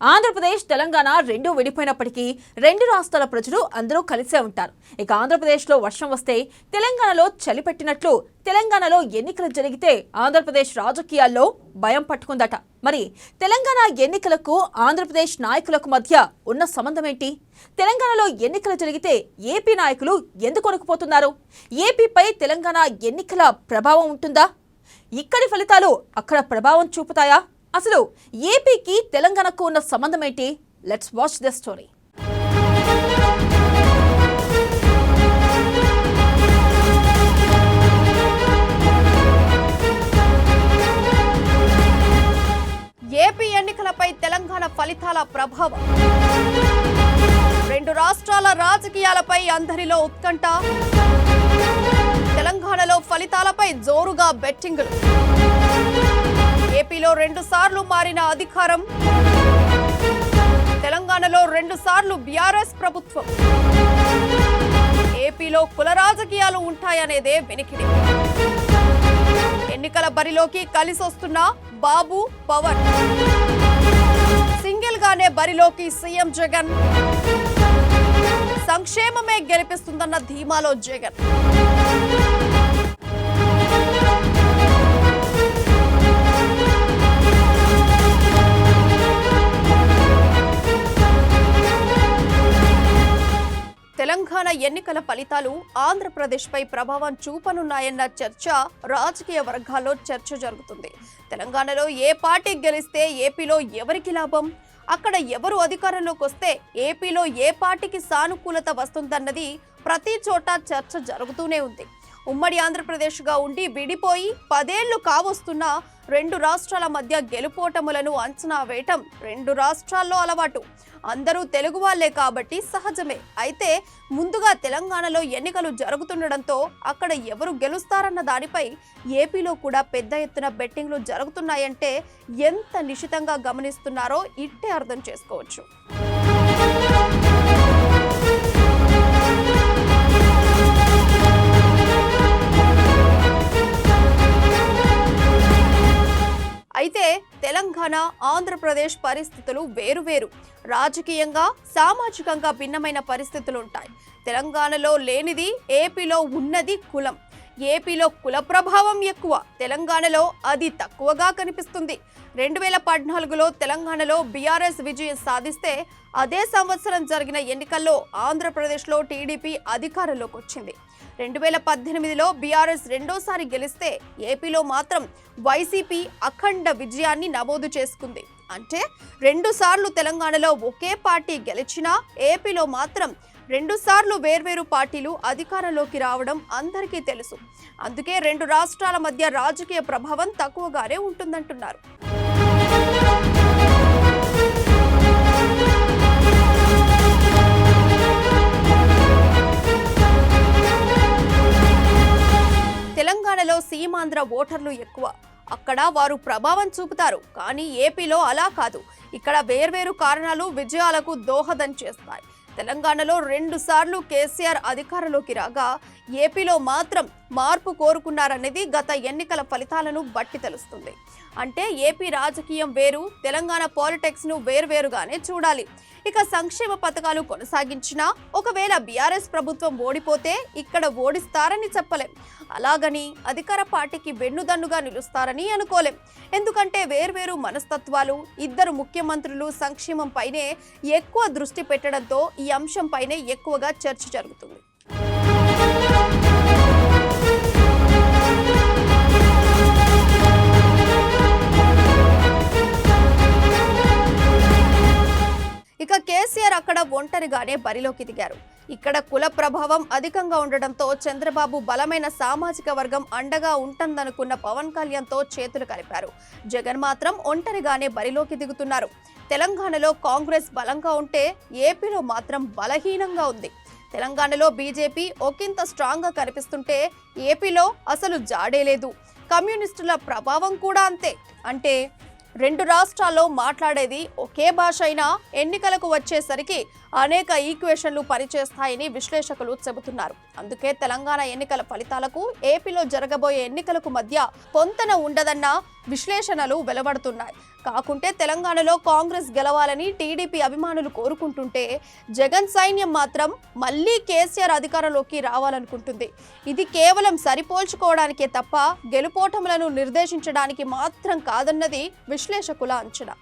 ఆంధ్రప్రదేశ్ తెలంగాణ రెండు విడిపోయినప్పటికీ రెండు రాష్ట్రాల ప్రజలు అందరూ కలిసే ఉంటారు. ఇక ఆంధ్రప్రదేశ్లో వర్షం వస్తే తెలంగాణలో చలి పెట్టినట్లు తెలంగాణలో ఎన్నికలు జరిగితే ఆంధ్రప్రదేశ్ రాజకీయాల్లో భయం పట్టుకుందట. మరి తెలంగాణ ఎన్నికలకు ఆంధ్రప్రదేశ్ నాయకులకు మధ్య ఉన్న సంబంధం ఏంటి? తెలంగాణలో ఎన్నికలు జరిగితే ఏపీ నాయకులు ఎందుకు వణుకుపోతున్నారు? ఏపీపై తెలంగాణ ఎన్నికల ప్రభావం ఉంటుందా? ఇక్కడి ఫలితాలు అక్కడ ప్రభావం చూపుతాయా? అసలు ఏపీకి తెలంగాణకు ఉన్న సంబంధం ఏంటి? Let's watch this story. AP ఎన్నికలపై తెలంగాణ ఫలితాల ప్రభావం. రెండు రాష్ట్రాల రాజకీయాలపై అందరిలో ఉత్కంఠ. తెలంగాణలో ఫలితాలపై జోరుగా బెట్టింగులు. ఏపీలో 2 సార్లు మారిన అధికారం. తెలంగాణలో 2 సార్లు బీఆర్ఎస్ ప్రభుత్వం. ఏపీలో కుల రాజకీయాలు ఉంటాయనేదే వినికిడి. ఎన్నికల బరిలోకి కలిసొస్తున్న బాబు పవన్. సింగిల్ గానే బరిలోకి సీఎం జగన్. సంక్షేమమే గెలిపిస్తుందన్న ధీమాలో జగన్. తెలంగాణ ఎన్నికల ఫలితాలు ఆంధ్రప్రదేశ్పై ప్రభావం చూపనున్నాయన్న చర్చ రాజకీయ వర్గాల్లో చర్చ జరుగుతుంది. తెలంగాణలో ఏ పార్టీ గెలిస్తే ఏపీలో ఎవరికి లాభం? అక్కడ ఎవరు అధికారంలోకి వస్తే ఏపీలో ఏ పార్టీకి సానుకూలత వస్తుందన్నది ప్రతి చోట చర్చ జరుగుతూనే ఉంది. ఉమ్మడి ఆంధ్రప్రదేశ్గా ఉండి విడిపోయి 10 ఏళ్లు కావస్తున్న 2 రాష్ట్రాల మధ్య గెలుపోటములను అంచనా వేయటం 2 రాష్ట్రాల్లో అలవాటు. అందరూ తెలుగు వాళ్లే కాబట్టి సహజమే. అయితే ముందుగా తెలంగాణలో ఎన్నికలు జరుగుతుండడంతో అక్కడ ఎవరు గెలుస్తారన్న దానిపై ఏపీలో కూడా పెద్ద ఎత్తున బెట్టింగ్లు జరుగుతున్నాయంటే ఎంత నిశితంగా గమనిస్తున్నారో ఇట్టే అర్థం చేసుకోవచ్చు. అయితే తెలంగాణ ఆంధ్రప్రదేశ్ పరిస్థితులు వేరువేరు. రాజకీయంగా సామాజికంగా భిన్నమైన పరిస్థితులు ఉంటాయి. తెలంగాణలో లేనిది ఏపీలో ఉన్నది కులం. ఏపీలో కుల ప్రభావం ఎక్కువ, తెలంగాణలో అది తక్కువగా కనిపిస్తుంది. 2014లో తెలంగాణలో బీఆర్ఎస్ విజయం సాధిస్తే అదే సంవత్సరం జరిగిన ఎన్నికల్లో ఆంధ్రప్రదేశ్లో టీడీపీ అధికారంలోకి వచ్చింది. 2018లో బీఆర్ఎస్ రెండోసారి గెలిస్తే ఏపీలో మాత్రం వైసీపీ అఖండ విజయాన్ని నమోదు చేసుకుంది. అంటే 2 సార్లు తెలంగాణలో ఒకే పార్టీ గెలిచినా ఏపీలో మాత్రం 2 సార్లు వేర్వేరు పార్టీలు అధికారంలోకి రావడం అందరికీ తెలుసు. అందుకే 2 రాష్ట్రాల మధ్య రాజకీయ ప్రభావం తక్కువగానే ఉంటుందంటున్నారు. తెలంగాణలో సీమాంధ్ర ఓటర్లు ఎక్కువ. అక్కడ వారు ప్రభావం చూపుతారు. కానీ ఏపీలో అలా కాదు. ఇక్కడ వేర్వేరు కారణాలు విజయాలకు దోహదం చేస్తాయి. తెలంగాణలో 2 సార్లు కేసీఆర్ అధికారంలోకి రాగా ఏపీలో మాత్రం మార్పు కోరుకున్నారనేది గత ఎన్నికల ఫలితాలను బట్టి తెలుస్తుంది. అంటే ఏపీ రాజకీయం వేరు, తెలంగాణ పాలిటిక్స్ ను వేరువేరుగానే చూడాలి. ఇక సంక్షేమ పథకాలు కొనసాగించినా ఒకవేళ బీఆర్ఎస్ ప్రభుత్వం ఓడిపోతే ఇక్కడ ఓడిస్తారని చెప్పలేం. అలాగని అధికార పార్టీకి వెన్నుదన్నుగా నిలుస్తారని అనుకోలేం. ఎందుకంటే వేర్వేరు మనస్తత్వాలు, 2 ముఖ్యమంత్రులు సంక్షేమం పైనే ఎక్కువ దృష్టి పెట్టడంతో ఈ అంశం పైనే ఎక్కువగా చర్చ జరుగుతుంది. ఇక కేసీఆర్ అక్కడ ఒంటరిగానే బరిలోకి దిగారు. ఇక్కడ కుల ప్రభావం అధికంగా ఉండడంతో చంద్రబాబు బలమైన సామాజిక వర్గం అండగా ఉంటుందనుకున్న పవన్ కళ్యాణ్తో చేతులు కలిపారు. జగన్ మాత్రం ఒంటరిగానే బరిలోకి దిగుతున్నారు. తెలంగాణలో కాంగ్రెస్ బలంగా ఉంటే ఏపీలో మాత్రం బలహీనంగా ఉంది. తెలంగాణలో బీజేపీ ఒకంత స్ట్రాంగ్ గా కనిపిస్తుంటే ఏపీలో అసలు జాడే లేదు. కమ్యూనిస్టుల ప్రభావం కూడా అంతే. అంటే 2 రాష్ట్రాల్లో మాట్లాడేది ఒకే భాష అయినా ఎన్నికలకు వచ్చేసరికి అనేక ఈక్వేషన్లు పనిచేస్తాయని విశ్లేషకులు చెబుతున్నారు. అందుకే తెలంగాణ ఎన్నికల ఫలితాలకు ఏపీలో జరగబోయే ఎన్నికలకు మధ్య పొంతన ఉండదన్న విశ్లేషణలు వెలువడుతున్నాయి. కాకుంటే తెలంగాణలో కాంగ్రెస్ గెలవాలని టీడీపీ అభిమానులు కోరుకుంటుంటే జగన్ సైన్యం మాత్రం మళ్ళీ కేసీఆర్ అధికారంలోకి రావాలనుకుంటుంది. ఇది కేవలం సరిపోల్చుకోవడానికే తప్ప గెలుపోటములను నిర్దేశించడానికి మాత్రం కాదన్నది విశ్లేషకుల అంచనా.